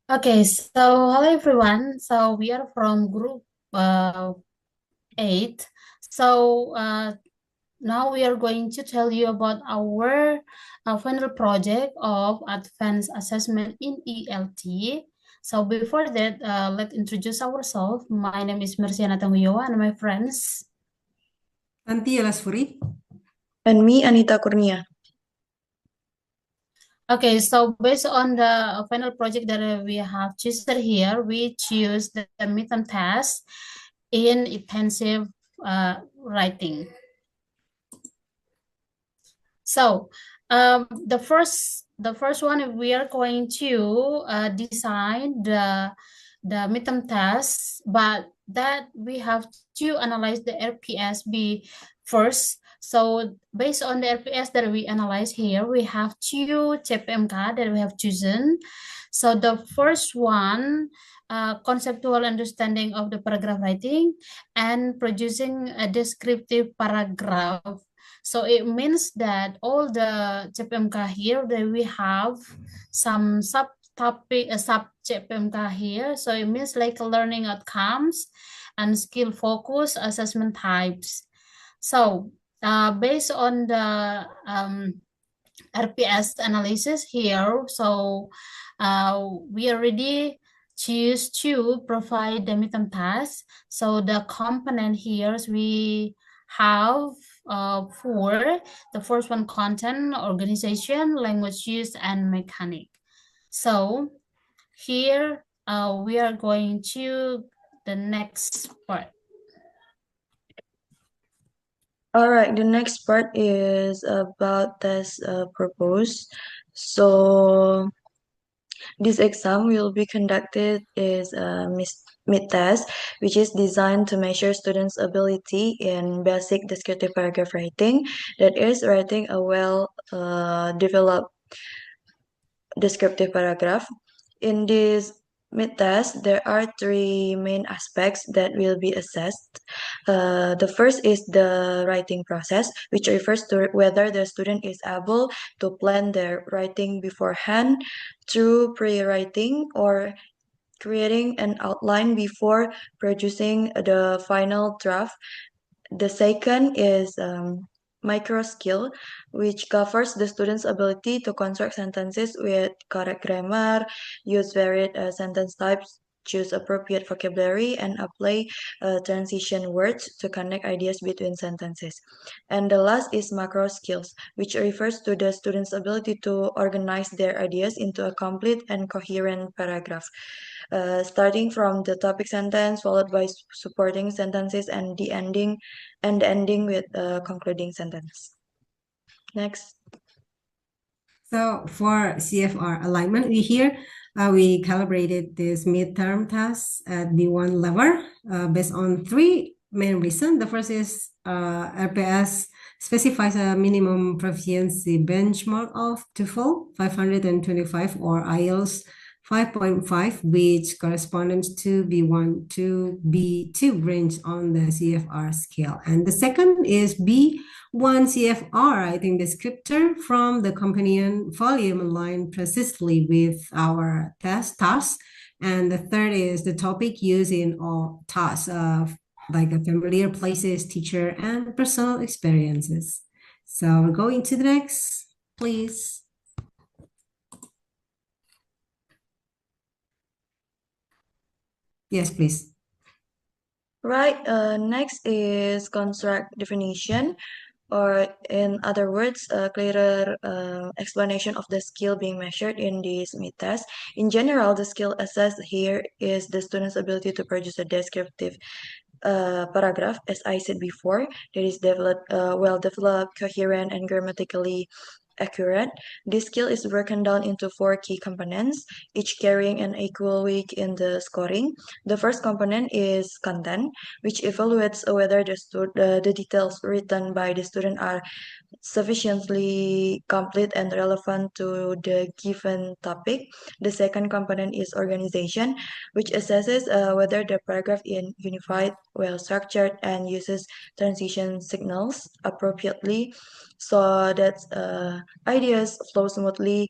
Okay, so hello everyone. So we are from group 8. So now we are going to tell you about our final project of advanced assessment in ELT. So before that, let's introduce ourselves. My name is Mersiana and my friends. Tanti Lasfuri. And me, Anita Kurnia. Okay, so based on the final project that we have chosen here, we choose the midterm test in intensive writing. So the first one we are going to design the midterm test, but that we have to analyze the RPSB first. So based on the RPS that we analyze here, we have two CPMK that we have chosen. So the first one, conceptual understanding of the paragraph writing and producing a descriptive paragraph. So it means that all the CPMK here that we have some subtopic, sub CPMK here. So it means like learning outcomes and skill focus assessment types. So based on the RPS analysis here, so we already choose to provide the midterm task. So the component here we have four. The first one, content, organization, language use, and mechanic. So here we are going to the next part. All right, the next part is about test purpose. So this exam will be conducted as a mid-test, which is designed to measure students' ability in basic descriptive paragraph writing, that is, writing a well-developed descriptive paragraph. In this mid-test, there are three main aspects that will be assessed. The first is the writing process, which refers to whether the student is able to plan their writing beforehand through pre-writing or creating an outline before producing the final draft. The second is micro skill, which covers the student's ability to construct sentences with correct grammar, use varied sentence types, choose appropriate vocabulary, and apply transition words to connect ideas between sentences. And the last is macro skills, which refers to the student's ability to organize their ideas into a complete and coherent paragraph, starting from the topic sentence, followed by supporting sentences, and ending with a concluding sentence. Next. So for CFR alignment, we calibrated this midterm task at B1 level based on three main reasons. The first is RPS specifies a minimum proficiency benchmark of TOEFL 525 or IELTS 5.5, which corresponds to B1 to B2 range on the CFR scale. And the second is B1 CFR, I think, descriptor from the companion volume aligned precisely with our test tasks. And the third is the topic used in all tasks of like a familiar places, teacher, and personal experiences. So we're going to the next, please. Yes, please. Right, next is construct definition, or in other words, a clearer explanation of the skill being measured in this mid-test. In general, the skill assessed here is the student's ability to produce a descriptive paragraph, as I said before, that is well-developed, coherent, and grammatically accurate. This skill is broken down into four key components, each carrying an equal weight in the scoring. The first component is content, which evaluates whether the details written by the student are sufficiently complete and relevant to the given topic. The second component is organization, which assesses whether the paragraph is unified, well structured, and uses transition signals appropriately so that ideas flow smoothly.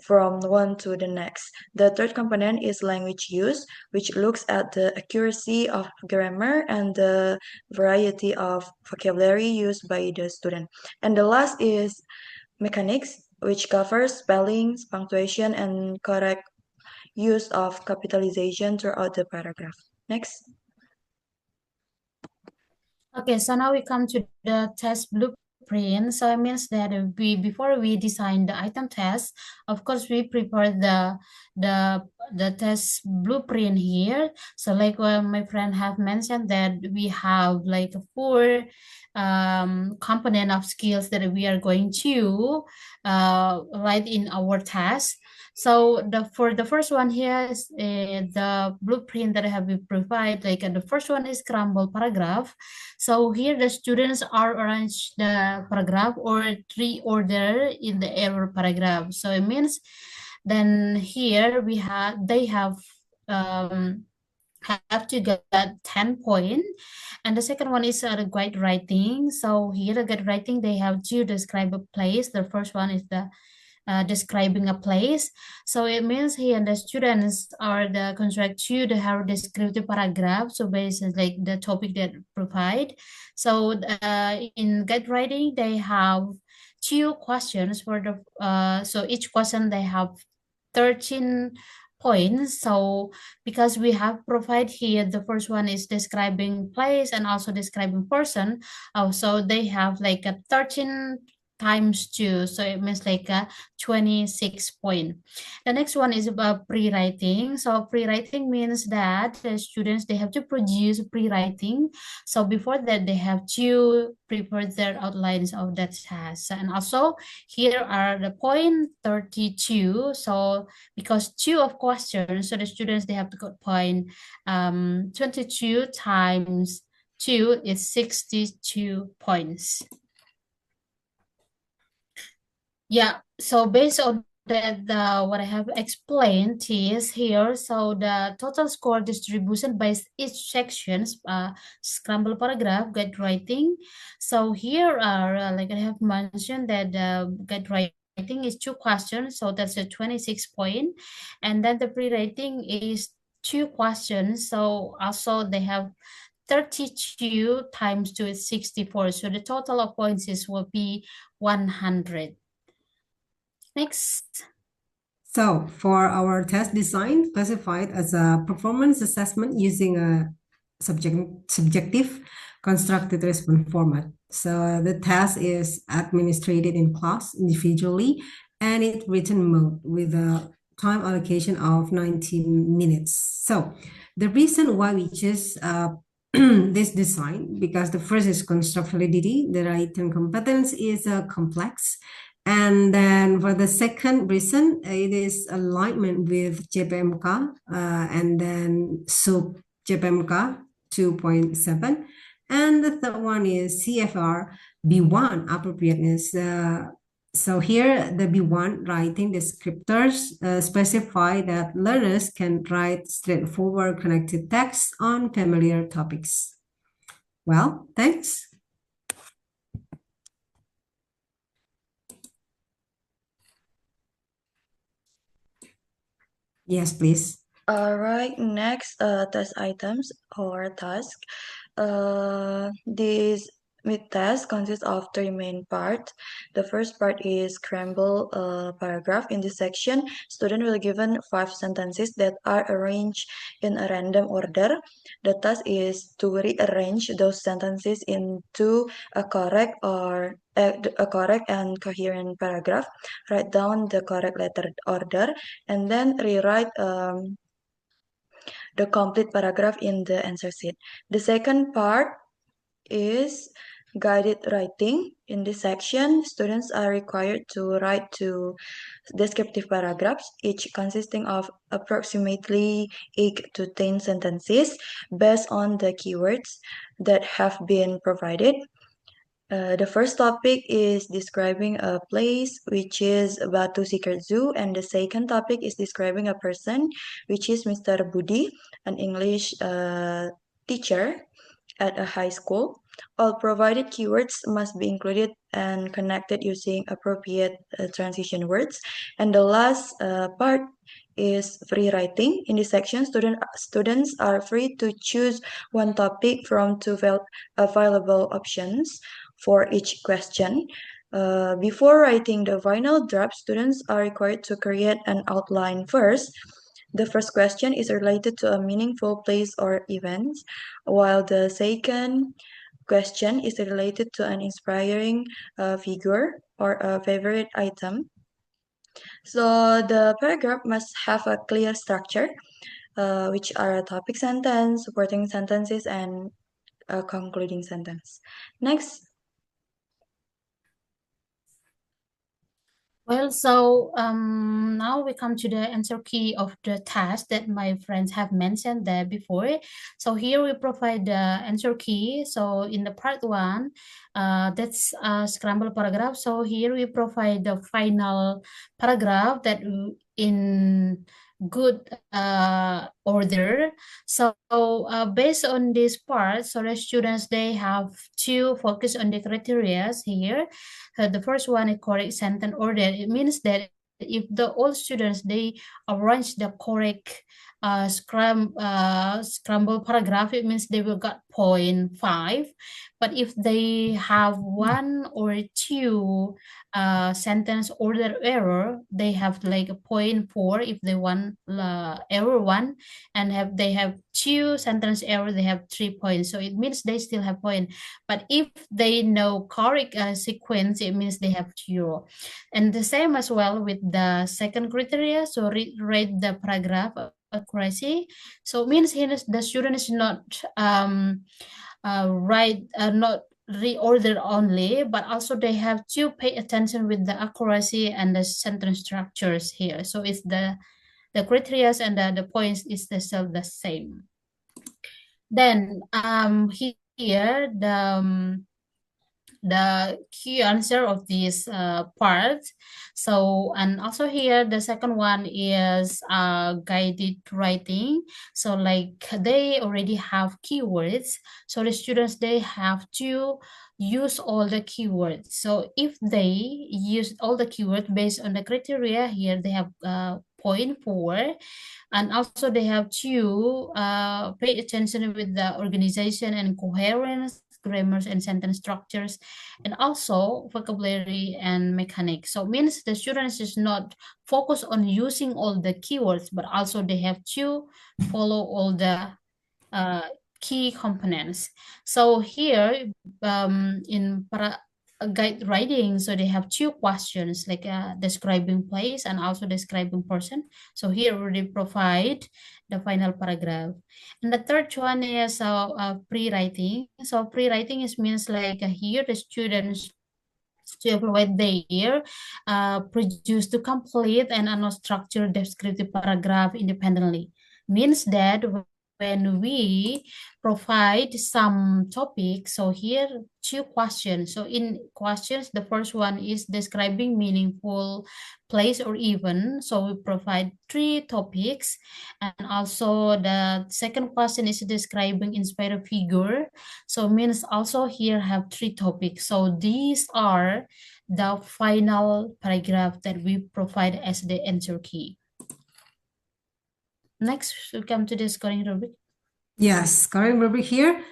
from one to the next. The third component is language use, which looks at the accuracy of grammar and the variety of vocabulary used by the student. And the last is mechanics, which covers spelling, punctuation, and correct use of capitalization throughout the paragraph. Next. Okay, so now we come to the test blueprint. So it means that before we design the item test, of course we prepare the the test blueprint here. So like my friend have mentioned that we have like four component of skills that we are going to write in our test. So for the first one here is the blueprint that I have been provided. Like the first one is scramble paragraph. So here the students are arranged the paragraph or reorder in the error paragraph. So it means then here they have to get 10 point. And the second one is the guide writing. So here the guide writing, they have to describe a place. The first one is the describing a place. So it means here the students are the construct to the have descriptive paragraph. So based on like the topic that provide. So in guide writing, they have two questions for the so each question they have 13 points. So because we have provide here, the first one is describing place and also describing person. So they have like a 13 times 2, so it means like a 26 point. The next one is about pre-writing. So pre-writing means that the students, they have to produce pre-writing. So before that, they have to prepare their outlines of that task. And also here are the point 32. So because two of questions, so the students, they have to get point 22 times 2 is 62 points. Yeah, so based on that, what I have explained is here. So the total score distribution by each sections, scramble paragraph, guide writing. So here are like I have mentioned that guide writing is 2 questions, so that's a 26 point, and then the pre-writing is 2 questions, so also they have 32 times 2 is 64. So the total of points will be 100. Next. So for our test design, classified as a performance assessment using a subjective constructed response format. So the task is administered in class individually and in written mode with a time allocation of 90 minutes. So the reason why we choose this design, because the first is construct validity, the writing competence is complex. And then for the second reason, it is alignment with JPMK and then sub JPMK 2.7. And the third one is CFR B1 appropriateness. So here the B1 writing descriptors specify that learners can write straightforward connected text on familiar topics. Well, thanks. Yes, please. All right, next test items or task. This mid-task consists of 3 main parts. The first part is scramble paragraph. In this section, student will given 5 sentences that are arranged in a random order. The task is to rearrange those sentences into a correct and coherent paragraph. Write down the correct letter order and then rewrite the complete paragraph in the answer sheet. The second part is guided writing. In this section, students are required to write 2 descriptive paragraphs, each consisting of approximately 8 to 10 sentences based on the keywords that have been provided. The first topic is describing a place, which is Batu Secret Zoo, and the second topic is describing a person, which is Mr. Budi, an English teacher at a high school. All provided keywords must be included and connected using appropriate transition words. And the last part is free writing. In this section, students are free to choose one topic from two available options for each question. Before writing the final draft, students are required to create an outline first. The first question is related to a meaningful place or event, while the second question is related to an inspiring figure or a favorite item. So the paragraph must have a clear structure, which are a topic sentence, supporting sentences, and a concluding sentence. Next. Well, so now we come to the answer key of the task that my friends have mentioned there before. So here we provide the answer key. So in the part one, that's a scramble paragraph. So here we provide the final paragraph that in good order. So based on this part, so the students, they have to focus on the criteria here. The first one is correct sentence order. It means that if the all students, they arrange the correct scramble paragraph, it means they will get 0.5. But if they have one or two sentence order error, they have like a 0.4 if they want error one, and they have two sentence error, they have 3 points. So it means they still have point. But if they know correct sequence, it means they have 0. And the same as well with the second criteria. So read the paragraph accuracy. So it means here the student is not not reorder only, but also they have to pay attention with the accuracy and the sentence structures here. So it's the criteria and the points is still the same. Then here the key answer of this part. So, and also here the second one is guided writing. So like they already have keywords, so the students, they have to use all the keywords. So if they use all the keywords based on the criteria here, they have 0.4. And also they have to pay attention with the organization and coherence, grammars and sentence structures, and also vocabulary and mechanics. So it means the students is not focused on using all the keywords, but also they have to follow all the key components. So here in guide writing, so they have two questions, like describing place and also describing person. So here we provide the final paragraph. And the third one is pre-writing. So pre-writing is means like here the students to evaluate their produce to complete and unstructured descriptive paragraph independently. Means that when we provide some topics, so here two questions. So in questions, the first one is describing meaningful place or event. So we provide 3 topics. And also the second question is describing inspired figure. So means also here have 3 topics. So these are the final paragraph that we provide as the answer key. Next, we come to the scoring rubric. Yes, scoring rubric here.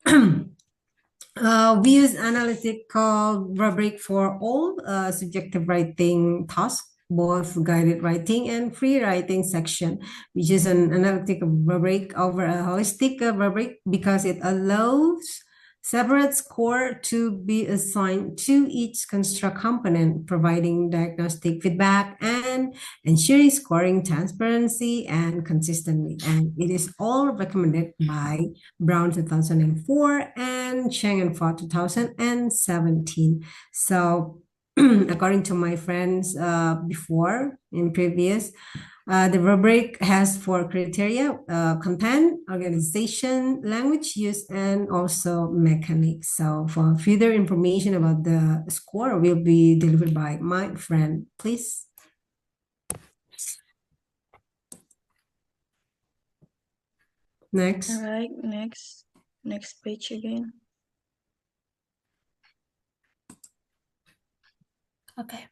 We use analytical rubric for all subjective writing tasks, both guided writing and free writing section, which is an analytical rubric over a holistic rubric because it allows separate score to be assigned to each construct component, providing diagnostic feedback and ensuring scoring transparency and consistency. And it is all recommended by Brown 2004 and Cheng and Ford 2017. So according to my friends before in previous, the rubric has 4 criteria: content, organization, language use, and also mechanics. So for further information about the score will be delivered by my friend, please. Next. All right, next page again. Okay.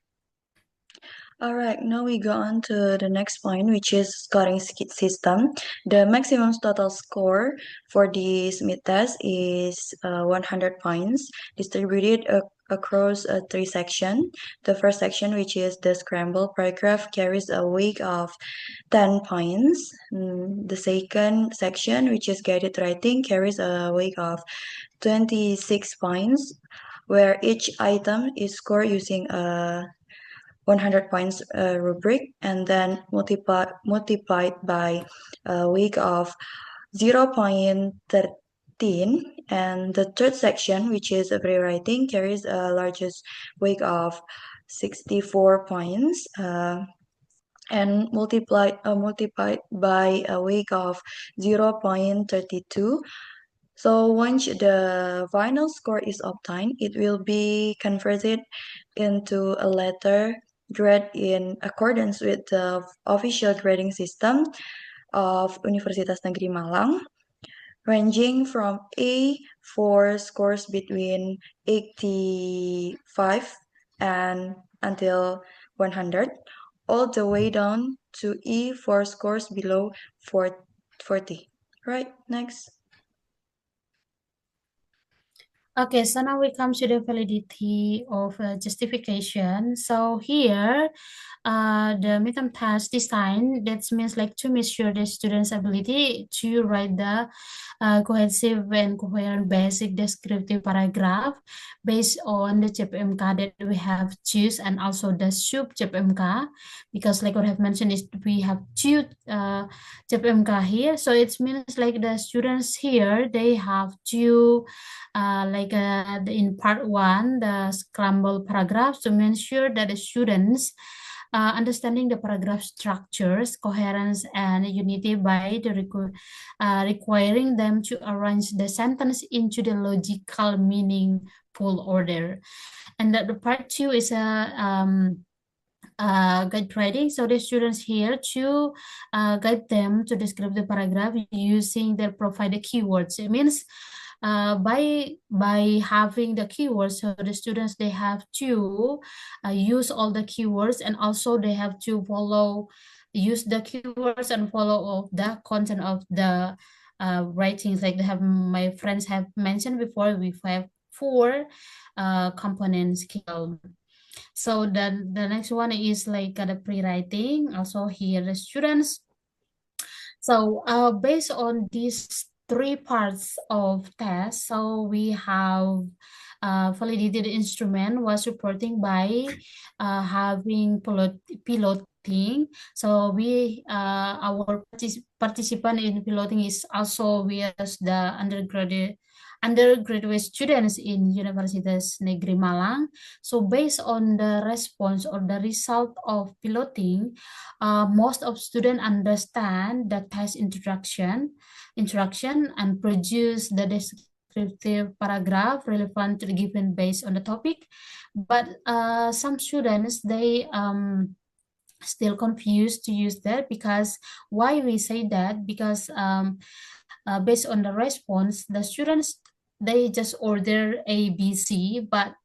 All right, now we go on to the next point, which is scoring system. The maximum total score for this mid-test is 100 points, distributed across three sections. The first section, which is the scrambled paragraph, carries a weight of 10 points. The second section, which is guided writing, carries a weight of 26 points, where each item is scored using a 100 points rubric and then multiplied by a week of 0.13. And the third section, which is rewriting, carries a largest week of 64 points and multiplied by a week of 0.32. So once the final score is obtained, it will be converted into a letter grade in accordance with the official grading system of Universitas Negeri Malang, ranging from A for scores between 85 and until 100, all the way down to E for scores below 40. Right, next. Okay, so now we come to the validity of justification. So here, the midterm task design, that means like to measure the student's ability to write the cohesive and coherent basic descriptive paragraph based on the CPMK that we have choose and also the sub CPMK, because like what I have mentioned is we have two CPMK here. So it means like the students here, they have to in part one, the scrambled paragraphs to ensure that the students understanding the paragraph structures, coherence, and unity by the requiring them to arrange the sentence into the logical, meaningful order. And the part two is a guide writing. So the students here to guide them to describe the paragraph using their provided keywords. It means by having the keywords, so the students, they have to use all the keywords, and also they have to use the keywords and follow all the content of the writings. Like they have, my friends have mentioned before, we have four component skill. So the next one is like the pre-writing. Also here the students. So based on these three parts of test, so we have validated instrument was reporting by having piloting. So we our participant in piloting is also we as the undergraduate students in Universitas Negeri Malang. So based on the response or the result of piloting, most of students understand the test introduction and produce the descriptive paragraph relevant to the given based on the topic. But some students, they still confused to use that, because why we say that, because based on the response, the students, they just order A, B, C, but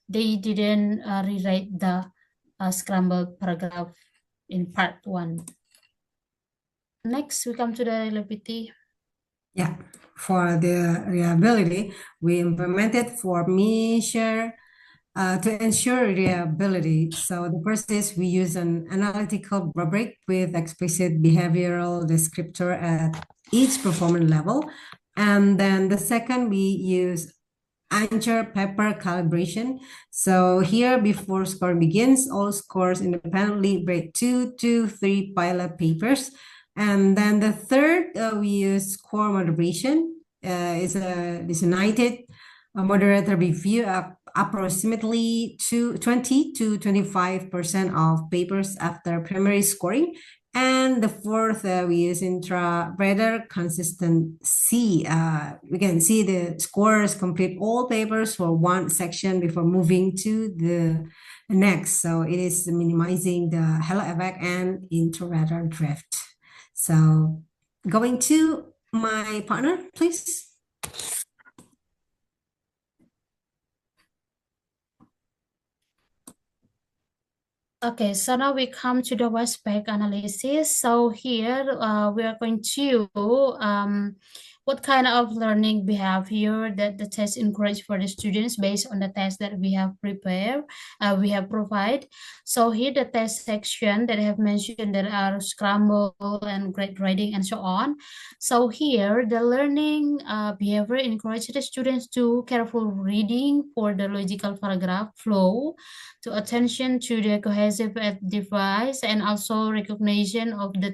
they didn't rewrite the scrambled paragraph in part one. Next, we come to the reliability. Yeah, for the reliability, we implemented for measure to ensure reliability. So the first is we use an analytical rubric with explicit behavioral descriptor at each performance level. And then the second, we use anchor paper calibration. So here, before score begins, all scores independently rate 2 to 3 pilot papers. And then the third, we use score moderation. It's a designated moderator review approximately 20 to 25% of papers after primary scoring. And the fourth, we use intra-reader consistency. We can see the scores complete all papers for one section before moving to the next. So it is minimizing the halo effect and intra-reader drift. So going to my partner, please. Okay, so now we come to the Westpac analysis. So here we are going to what kind of learning behavior that the test encourage for the students based on the test that we have prepared, we have provided. So here the test section that I have mentioned that are scramble and grade writing and so on. So here the learning behavior encourage the students to careful reading for the logical paragraph flow, to attention to the cohesive device, and also recognition of the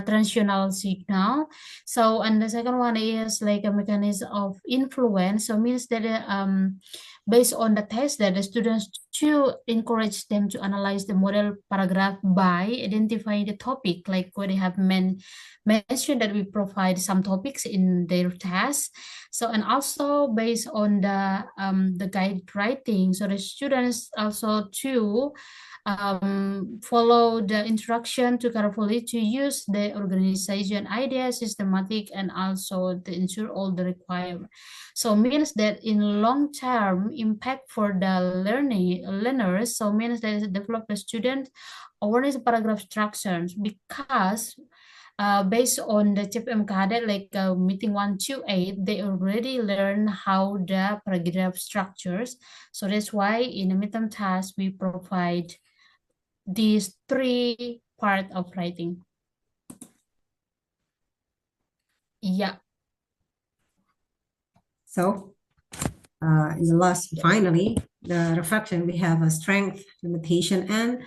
transitional signal. So, and the second one is like a mechanism of influence. So means that based on the test that the students to encourage them to analyze the model paragraph by identifying the topic, like what they have mentioned that we provide some topics in their task. So, and also based on the guide writing, so the students also to follow the instruction to carefully to use the organization idea systematic and also to ensure all the requirement. So means that in long term impact for the learners, so means that develop the student awareness paragraph structures, because based on the tip MKD, like meeting 128, they already learn how the paragraph structures. So that's why in the midterm task, we provide these three part of writing. Yeah. So in the last, finally, the reflection, we have a strength, limitation, and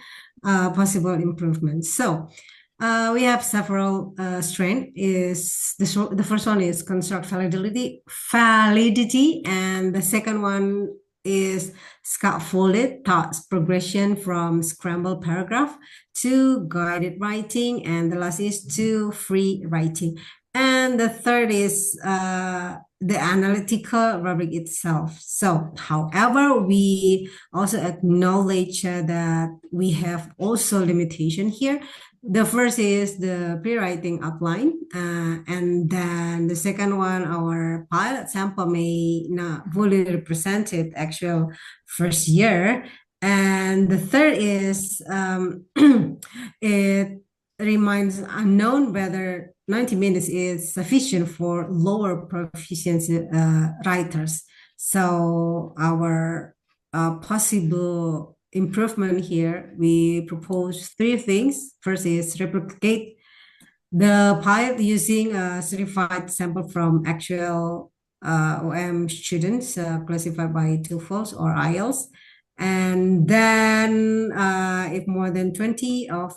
possible improvements. So we have several strengths. Is the first one is construct validity, and the second one is scaffolded thoughts progression from scrambled paragraph to guided writing, and the last is to free writing. And the third is the analytical rubric itself. So, however, we also acknowledge that we have also limitation here. The first is the pre-writing outline, and then the second one, our pilot sample may not fully represent it actual first year. And the third is it remains unknown whether 90 minutes is sufficient for lower proficiency writers. So our possible improvement here, we propose three things. First is replicate the pilot using a certified sample from actual OM students classified by TOEFL or IELTS. And then if more than 20 of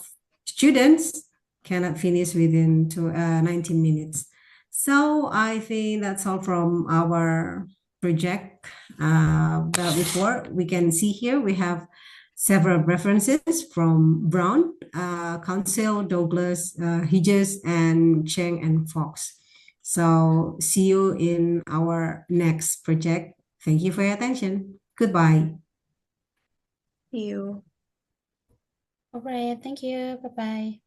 students cannot finish within 19 minutes. So I think that's all from our project. But before we can see here, we have several references from Brown, Council, Douglas, Hedges, and Cheng and Fox. So see you in our next project. Thank you for your attention. Goodbye. You. All right. Thank you. Bye-bye.